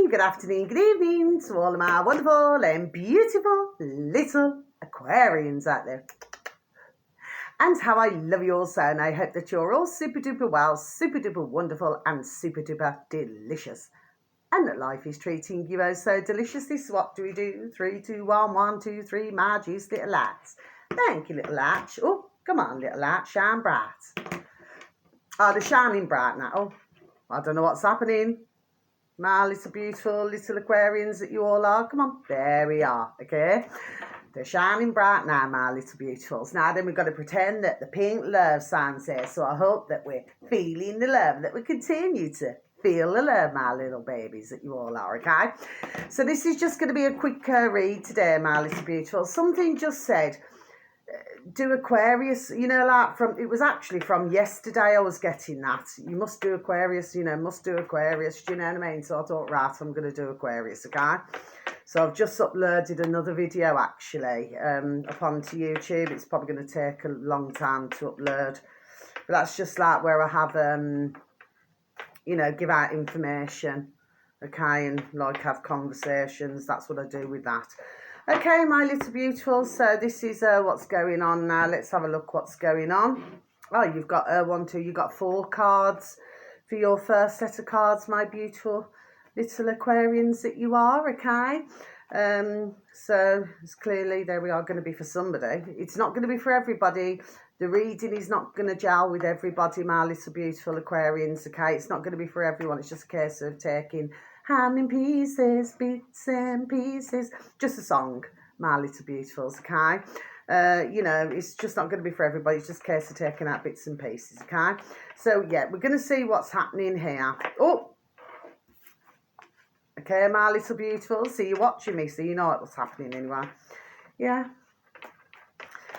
morning, good afternoon, good evening to all of my wonderful and beautiful little Aquarians out there. And how I love you all so, and I hope that you're all super duper well, super duper wonderful, and super duper delicious. And that life is treating you oh so deliciously. So what do we do? 3, 2, 1, 1, 2, 3, my juice, little lads. Thank you, little latch. Oh, come on, little latch, shine bright. Oh, they're shining bright now. Oh, I don't know what's happening. My little beautiful little Aquarians that you all are. Come on, there we are, okay? They're shining bright now, my little beautifuls. Now then, we've got to pretend that the pink love signs there. So I hope that we're feeling the love, that we continue to feel the love, my little babies that you all are, okay? So this is just going to be a quick read today, my little beautifuls. Something just said, do Aquarius, you know, like it was actually from yesterday I was getting that. You must do Aquarius, you know, must do Aquarius, do you know what I mean? So I thought, right, I'm going to do Aquarius, okay? So I've just uploaded another video actually up onto YouTube. It's probably going to take a long time to upload. But that's just like where I have, you know, give out information, okay, and like have conversations. That's what I do with that. Okay, my little beautiful, so this is what's going on now. Let's have a look what's going on. Oh, you've got 4 cards for your first set of cards, my beautiful little Aquarians that you are, okay? So it's clearly, there we are, going to be for somebody. It's not going to be for everybody. The reading is not going to gel with everybody, my little beautiful Aquarians, okay? It's not going to be for everyone. It's just a case of taking hand in pieces, bits and pieces. Just a song, my little beautifuls, okay? You know, it's just not going to be for everybody. It's just a case of taking out bits and pieces, okay? So, yeah, we're going to see what's happening here. Oh! Okay, my little beautifuls. So you're watching me, so you know what's happening anyway. Yeah.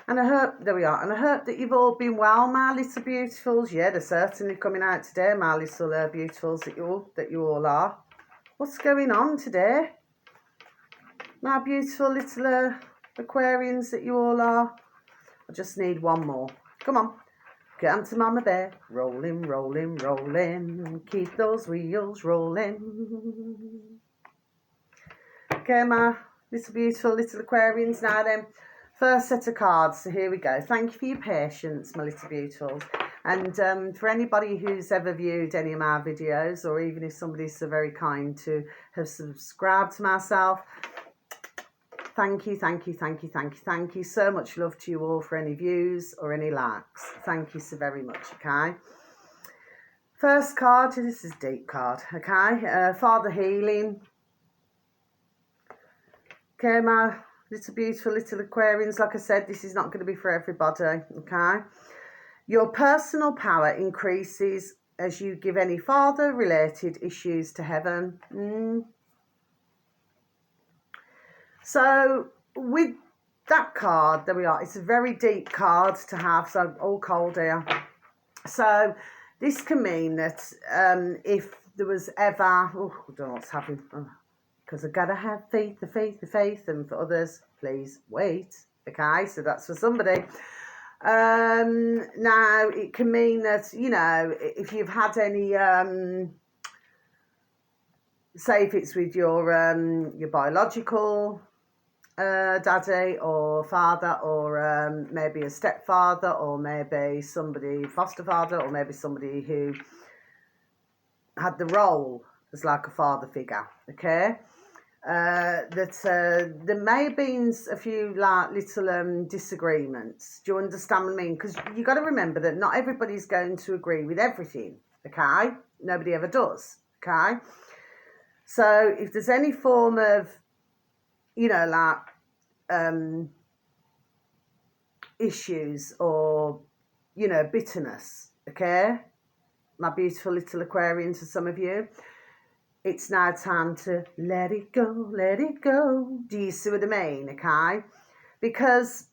And I hope, there we are, and I hope that you've all been well, my little beautifuls. Yeah, they're certainly coming out today, my little beautifuls that you all are. What's going on today? My beautiful little Aquarians that you all are. I just need one more. Come on. Get on to Mama Bear. Rolling, rolling, rolling. Keep those wheels rolling. Okay, my little beautiful little Aquarians. Now then, first set of cards. So here we go. Thank you for your patience, my little beautifuls. And for anybody who's ever viewed any of my videos, or even if somebody's so very kind to have subscribed to myself, thank you, thank you, thank you, thank you, thank you. So much love to you all for any views or any likes. Thank you so very much, okay? First card, this is deep card, okay? Father Healing. Okay, my little beautiful little Aquarians, like I said, this is not going to be for everybody, okay? Your personal power increases as you give any father-related issues to heaven. So with that card, there we are. It's a very deep card to have, so all cold here. So this can mean that if there was ever, oh, I don't know what's happening, because I've got to have faith, the faith, and for others, please wait. Okay, so that's for somebody. Now it can mean that, you know, if you've had any say if it's with your biological daddy or father, or maybe a stepfather, or maybe somebody foster father, or maybe somebody who had the role as like a father figure, okay? That there may have been a few like little disagreements. Do you understand what I mean? Because you got to remember that not everybody's going to agree with everything, okay? Nobody ever does, okay? So if there's any form of, you know, like issues or, you know, bitterness, okay, my beautiful little Aquarians, for some of you, it's now time to let it go, let it go. Do you see what I mean, okay? Because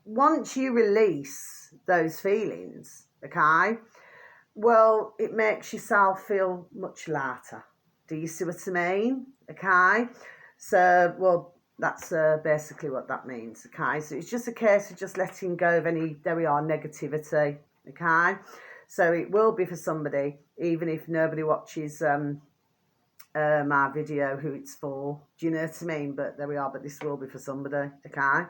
once you release those feelings, okay, well, it makes yourself feel much lighter. Do you see what I mean? Okay? So, well, that's basically what that means, okay? So it's just a case of just letting go of any, there we are, negativity, okay? So it will be for somebody, even if nobody watches my video who it's for. Do you know what I mean? But there we are. But this will be for somebody. Okay.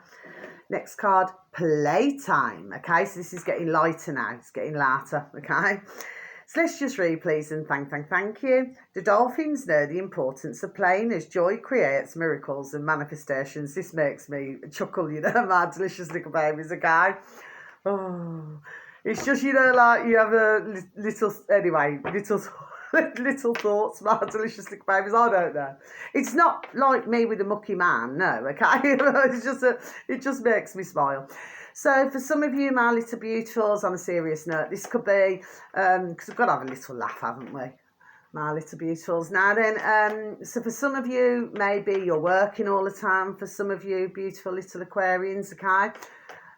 Next card, playtime. Okay, so this is getting lighter now. It's getting lighter. Okay. So let's just read, please, and thank you. The dolphins know the importance of playing as joy creates miracles and manifestations. This makes me chuckle, you know, my delicious little babies, okay? Oh, it's just, you know, like you have a little, anyway, little thoughts, my delicious little babies. I don't know. It's not like me with a mucky man, no, okay? It just makes me smile. So for some of you, my little beautifuls, on a serious note, this could be, because we've got to have a little laugh, haven't we? My little beautifuls. Now then, so for some of you, maybe you're working all the time. For some of you, beautiful little Aquarians, okay?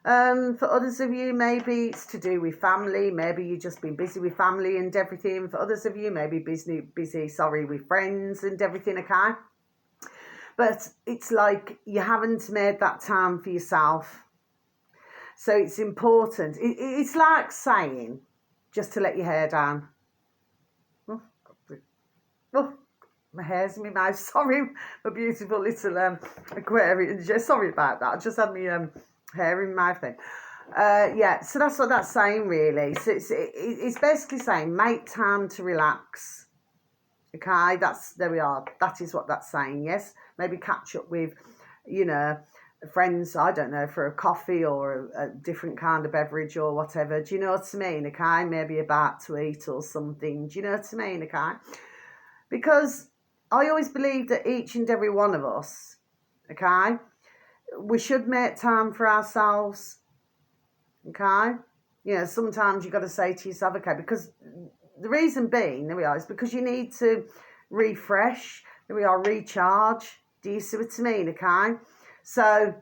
For others of you, maybe it's to do with family. Maybe you've just been busy with family and everything. For others of you, maybe busy, with friends and everything, okay? But it's like you haven't made that time for yourself. So it's important. It's like saying, just to let your hair down. Oh, my hair's in my mouth. Sorry, my beautiful little Aquarian. Yeah, sorry about that. I just had my hair in my mouth then. Yeah, so that's what that's saying, really. So it's basically saying make time to relax. Okay, there we are. That is what that's saying, yes. Maybe catch up with, you know, friends, I don't know, for a coffee or a different kind of beverage or whatever. Do you know what I mean? Okay, maybe a bite to eat or something. Do you know what I mean? Okay, because I always believe that each and every one of us, okay, we should make time for ourselves. Okay, you know, sometimes you got to say to yourself, okay, because the reason being, there we are, is because you need to refresh. There we are, recharge. Do you see what I mean? Okay. So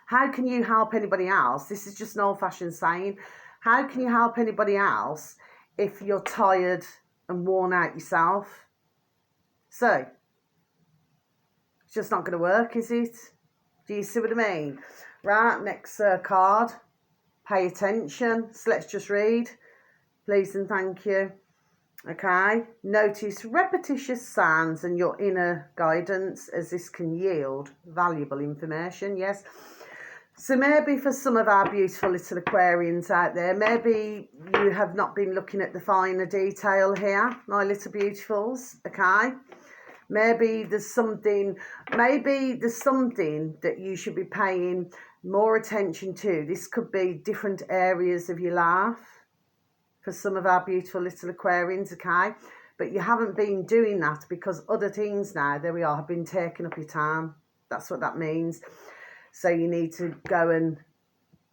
how can you help anybody else? This is just an old-fashioned saying. How can you help anybody else if you're tired and worn out yourself? So, it's just not going to work, is it? Do you see what I mean? Right, next card. Pay attention. So let's just read. Please and thank you. Okay. Notice repetitious sounds and your inner guidance, as this can yield valuable information. Yes. So maybe for some of our beautiful little Aquarians out there, maybe you have not been looking at the finer detail here, my little beautifuls. Okay. Maybe there's something that you should be paying more attention to. This could be different areas of your life for some of our beautiful little Aquarians, okay? But you haven't been doing that because other things now, there we are, have been taking up your time. That's what that means. So you need to go and,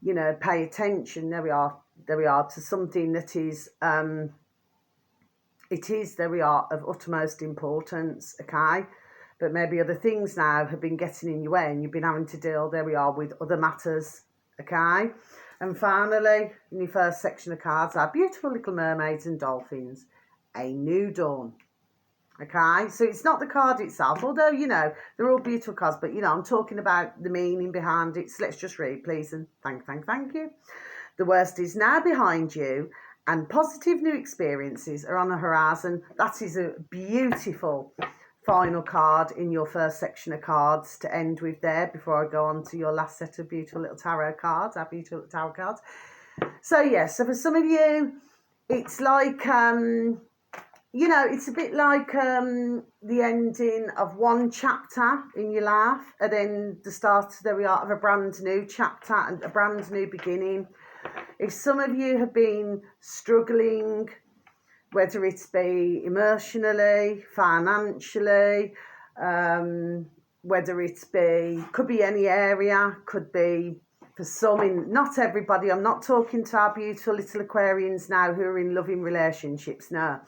you know, pay attention. There we are, to something that is, there we are, of utmost importance, okay? But maybe other things now have been getting in your way and you've been having to deal, there we are, with other matters, okay? And finally, in your first section of cards, are beautiful little mermaids and dolphins. A new dawn. Okay, so it's not the card itself, although, you know, they're all beautiful cards, but, you know, I'm talking about the meaning behind it. So let's just read, please, and thank you. The worst is now behind you and positive new experiences are on the horizon. That is a beautiful final card in your first section of cards to end with there before I go on to your last set of beautiful little tarot cards, our beautiful little tarot cards. So, yes, so for some of you, it's like, you know, it's a bit like the ending of one chapter in your life and then the start, there we are, of a brand new chapter and a brand new beginning. If some of you have been struggling, whether it be emotionally, financially, whether it be, could be any area, could be for some, not everybody. I'm not talking to our beautiful little Aquarians now who are in loving relationships, no.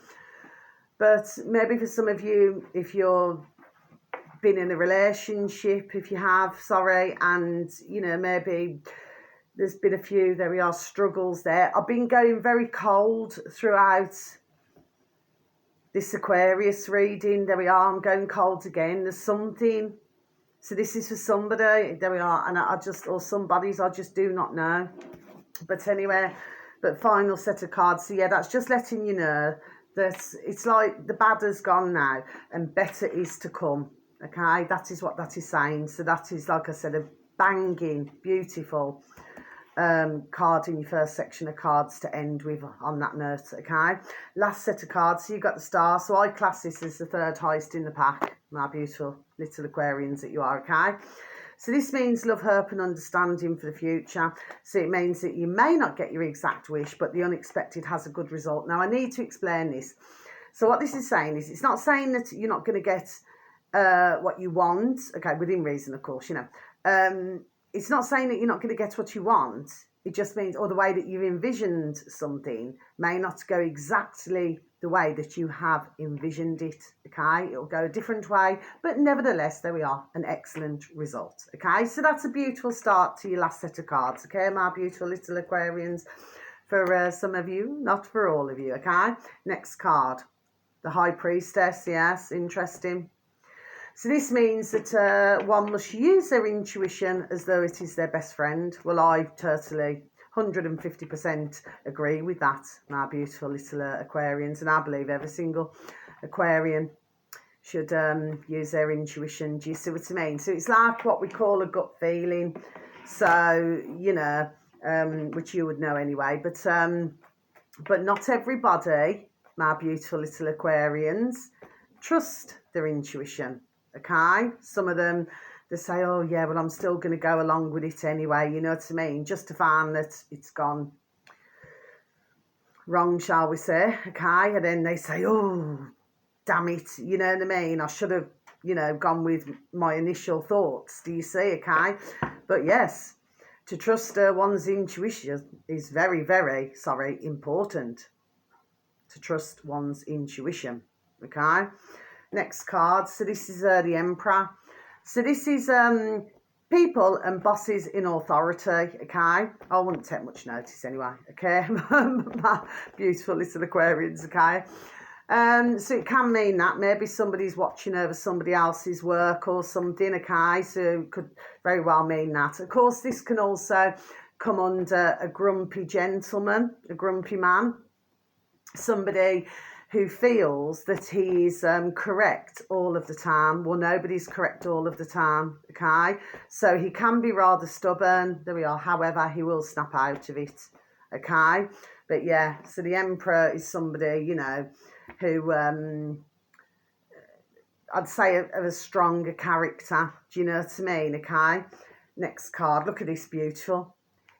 But maybe for some of you, if you've been in a relationship, if you have, and, you know, maybe there's been a few, there we are, struggles there. I've been going very cold throughout this Aquarius reading. There we are, I'm going cold again. There's something. So this is for somebody. There we are. And I just, or somebody's, I just do not know. But anyway, but final set of cards. So yeah, that's just letting you know that it's like the bad has gone now and better is to come. Okay, that is what that is saying. So that is, like I said, a banging, beautiful card in your first section of cards to end with on that note. Okay, last set of cards. So you got the star. So I class this as the third highest in the pack. My beautiful little Aquarians that you are. Okay. So this means love, hope and understanding for the future. So it means that you may not get your exact wish, but the unexpected has a good result. Now, I need to explain this. So what this is saying is, it's not saying that you're not going to get what you want. Okay, within reason, of course, you know. It's not saying that you're not going to get what you want. It just means, or the way that you've envisioned something may not go exactly the way that you have envisioned it. Okay, it'll go a different way, but nevertheless, there we are, an excellent result. Okay, so that's a beautiful start to your last set of cards. Okay, my beautiful little Aquarians, for some of you, not for all of you. Okay, next card, the High Priestess. Yes, interesting. So this means that one must use their intuition as though it is their best friend. Well, I totally 150% agree with that, my beautiful little Aquarians. And I believe every single Aquarian should use their intuition. Do you see what I mean? So it's like what we call a gut feeling. So, you know, which you would know anyway. But not everybody, my beautiful little Aquarians, trust their intuition. Okay, some of them, they say, oh yeah, well, I'm still going to go along with it anyway, you know what I mean, just to find that it's gone wrong, shall we say. Okay, and then they say, oh damn it, you know what I mean, I should have, you know, gone with my initial thoughts. Do you see? Okay, but yes, to trust one's intuition is very, very, important. To trust one's intuition. Okay, next card. So this is the Emperor. So this is people and bosses in authority. Okay, I wouldn't take much notice anyway. Okay, my beautiful little Aquarians. Okay, so it can mean that maybe somebody's watching over somebody else's work or something. Okay, so it could very well mean that. Of course, this can also come under a grumpy gentleman, a grumpy man, somebody who feels that he is correct all of the time. Well, nobody's correct all of the time, okay? So he can be rather stubborn. There we are. However, he will snap out of it, okay? But yeah, so the Emperor is somebody, you know, who I'd say of a stronger character. Do you know what I mean, okay? Next card. Look at this, beautiful.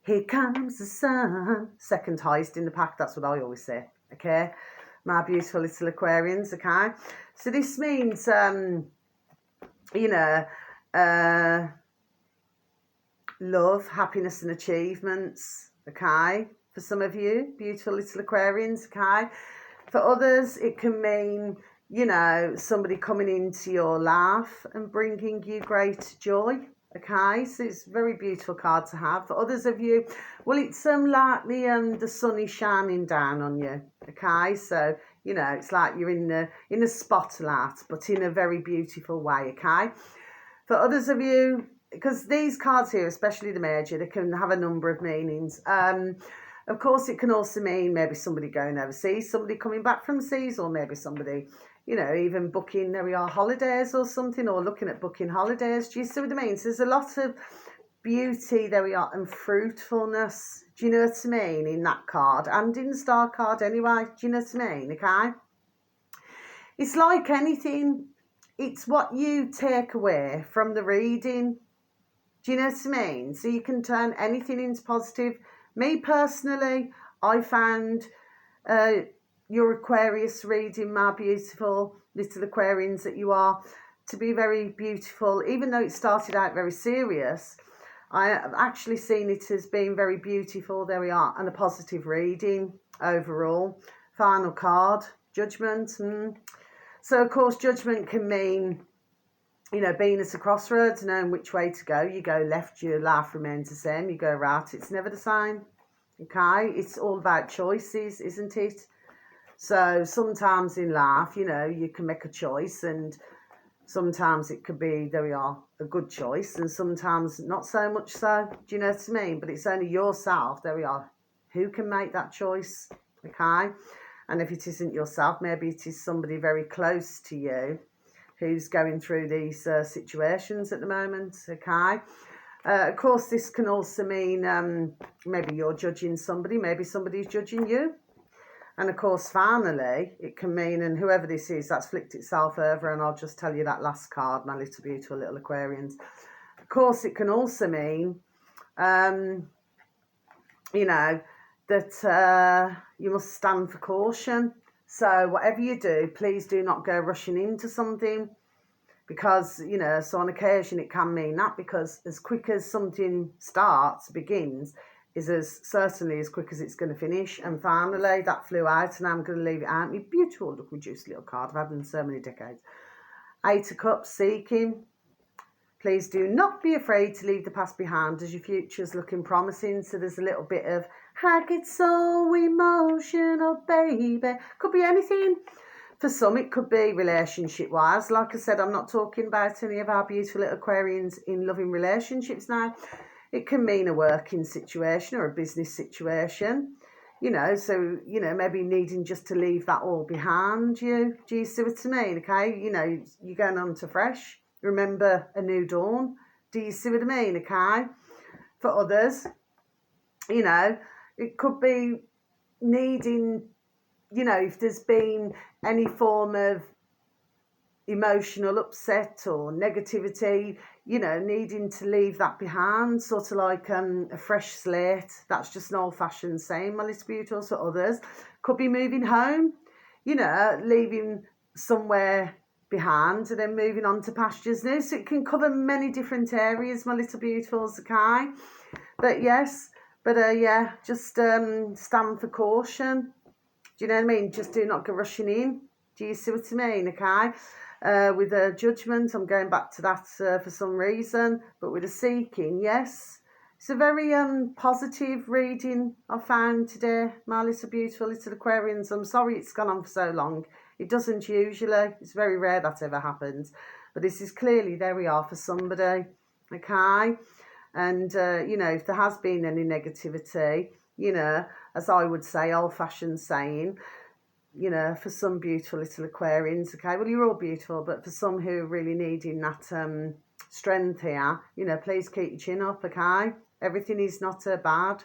Here comes the sun. Second highest in the pack. That's what I always say, okay? My beautiful little Aquarians, okay? So this means, you know, love, happiness and achievements, okay? For some of you, beautiful little Aquarians, okay? For others, it can mean, you know, somebody coming into your life and bringing you great joy, okay? So it's a very beautiful card to have. For others of you, well, it's like the sun is shining down on you, okay? So, you know, it's like you're in the spotlight, but in a very beautiful way, okay? For others of you, because these cards here, especially the Major, they can have a number of meanings. Of course, it can also mean maybe somebody going overseas, somebody coming back from seas, or maybe somebody, you know, even booking, there we are, holidays or something, or looking at booking holidays. Do you see what I mean? So there's a lot of beauty, there we are, and fruitfulness. Do you know what I mean? In that card, and in the star card anyway. Do you know what I mean? Okay? It's like anything. It's what you take away from the reading. Do you know what I mean? So you can turn anything into positive. Me personally, I found your Aquarius reading, my beautiful little Aquarians that you are, to be very beautiful. Even though it started out very serious, I have actually seen it as being very beautiful. There we are. And a positive reading overall. Final card, Judgment. So, of course, Judgment can mean, you know, being at a crossroads, knowing which way to go. You go left, your life remains the same. You go right, it's never the same. Okay? It's all about choices, isn't it? So sometimes in life, you know, you can make a choice, and sometimes it could be, there we are, a good choice, and sometimes not so much so. Do you know what I mean? But it's only yourself, there we are, who can make that choice. Okay? And if it isn't yourself, maybe it is somebody very close to you who's going through these situations at the moment, okay? Of course, this can also mean maybe you're judging somebody, maybe somebody's judging you. And of course, finally, it can mean, and whoever this is, that's flicked itself over, and I'll just tell you that last card, my little beautiful little Aquarians. Of course, it can also mean, you know, that you must stand for caution. So whatever you do, please do not go rushing into something, because, you know, so on occasion it can mean that, because as quick as something begins, is as certainly as quick as it's going to finish. And finally, that flew out, and I'm going to leave it out. My beautiful, look, reduced little card. I've had them so many decades. 8 of Cups, seeking. Please do not be afraid to leave the past behind, as your future's looking promising. So there's a little bit of, I get so emotional, baby. Could be anything. For some, it could be relationship-wise. Like I said, I'm not talking about any of our beautiful little Aquarians in loving relationships now. It can mean a working situation or a business situation, you know, so, you know, maybe needing just to leave that all behind you. Do you see what I mean? Okay, you know, you're going on to fresh. Remember a new dawn. Do you see what I mean? Okay. For others, you know, it could be needing, you know, if there's been any form of emotional upset or negativity, you know, needing to leave that behind, sort of like a fresh slate. That's just an old-fashioned saying, my little beautiful. So others could be moving home, you know, leaving somewhere behind and then moving on to pastures new. So it can cover many different areas, my little beautifuls, okay? But yes, but yeah, just stand for caution. Do you know what I mean? Just do not go rushing in. Do you see what I mean? Okay. With a judgment, I'm going back to that for some reason. But with a seeking, yes. It's a very positive reading I found today, my little beautiful little Aquarians. I'm sorry it's gone on for so long. It doesn't usually. It's very rare that ever happens. But this is clearly, there we are, for somebody. Okay. And, you know, if there has been any negativity, you know, as I would say, old-fashioned saying, you know, for some beautiful little Aquarians, okay, well, you're all beautiful, but for some who are really needing that strength here, you know, please keep your chin up, okay? Everything is not bad.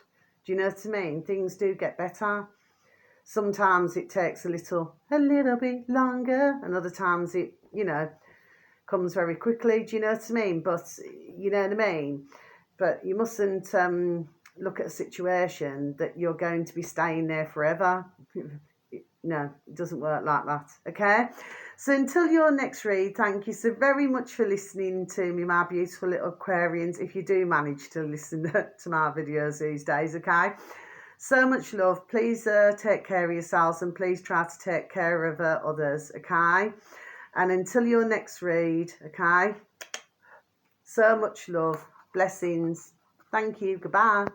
Do you know what I mean? Things do get better. Sometimes it takes a little bit longer, and other times it, you know, comes very quickly. Do you know what I mean? But, you know what I mean? But you mustn't look at a situation that you're going to be staying there forever. No, it doesn't work like that, okay? So until your next read, thank you so very much for listening to me, my beautiful little Aquarians, if you do manage to listen to my videos these days, okay? So much love. Please take care of yourselves, and please try to take care of others, okay? And until your next read, okay? So much love. Blessings. Thank you. Goodbye.